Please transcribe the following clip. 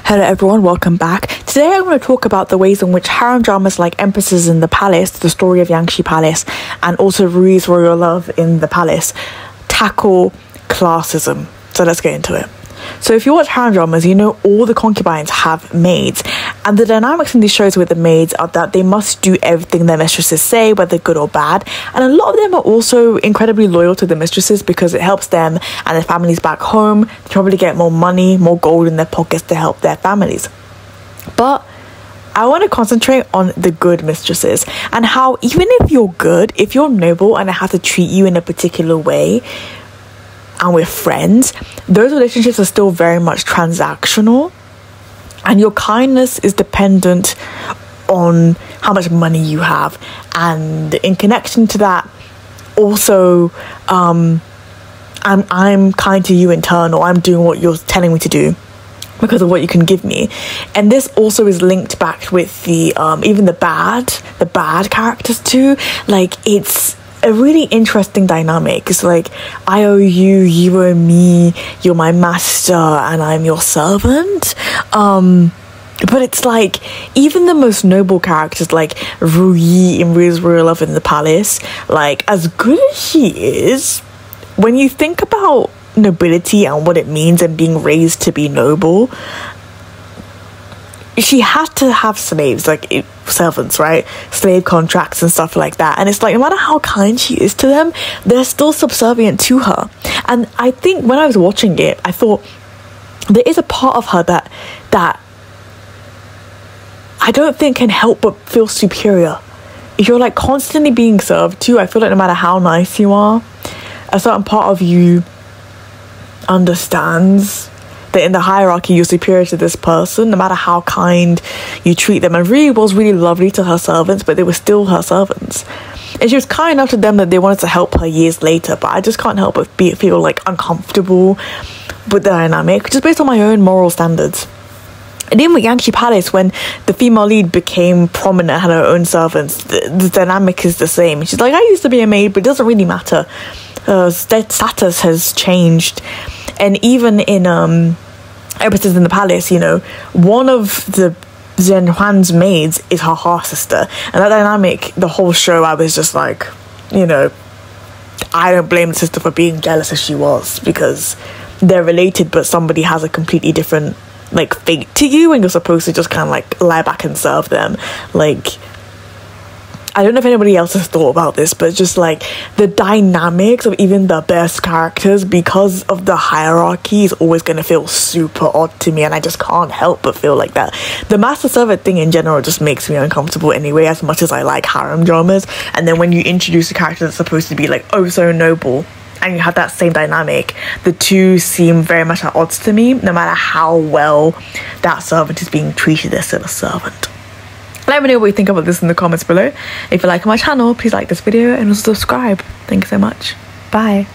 Hello everyone, welcome back. Today I'm going to talk about the ways in which harem dramas like Empresses in the Palace, the story of Yanxi Palace, and also Ruyi's Royal Love in the Palace tackle classism. So let's get into it. So if you watch harem dramas, you know all the concubines have maids, and the dynamics in these shows with the maids are that they must do everything their mistresses say, whether good or bad, and a lot of them are also incredibly loyal to the mistresses because it helps them and their families back home. They probably get more money, more gold in their pockets to help their families. But I want to concentrate on the good mistresses and how even if you're good, if you're noble and I have to treat you in a particular way, and we're friends, those relationships are still very much transactional, and your kindness is dependent on how much money you have. And in connection to that, also I'm kind to you in turn, or I'm doing what you're telling me to do because of what you can give me. And this also is linked back with the even the bad characters too. Like, it's a really interesting dynamic. It's like, I owe you, you owe me, you're my master and I'm your servant. But it's like, even the most noble characters like Ruyi in Ruyi's Royal Love in the Palace, like, as good as she is, when you think about nobility and what it means and being raised to be noble, she has to have slaves, like servants, right? Slave contracts and stuff like that. And it's like, no matter how kind she is to them, they're still subservient to her. And I think when I was watching it, I thought there is a part of her that I don't think can help but feel superior. If you're like constantly being served to, I feel like no matter how nice you are, a certain part of you understands that in the hierarchy you're superior to this person, no matter how kind you treat them. And Ruyi was really lovely to her servants, but they were still her servants, and she was kind enough to them that they wanted to help her years later. But I just can't help but feel like uncomfortable with the dynamic, just based on my own moral standards. And even with Yanxi Palace, when the female lead became prominent, had her own servants, the dynamic is the same. She's like, I used to be a maid, but it doesn't really matter. Her status has changed. And even in Empresses in the Palace, you know, one of the Zhen Huan's maids is her half-sister. And that dynamic, the whole show, I was just like, you know, I don't blame the sister for being jealous as she was, because they're related, but somebody has a completely different, like, fate to you, and you're supposed to just kind of, like, lie back and serve them. Like, I don't know if anybody else has thought about this, but just like the dynamics of even the best characters, because of the hierarchy, is always going to feel super odd to me, and I just can't help but feel like that. The master servant thing in general just makes me uncomfortable anyway, as much as I like harem dramas. And then when you introduce a character that's supposed to be like oh so noble, and you have that same dynamic, the two seem very much at odds to me, no matter how well that servant is being treated. They're still a servant. Let me know what you think about this in the comments below. If you like my channel, please like this video and also subscribe. Thank you so much. Bye.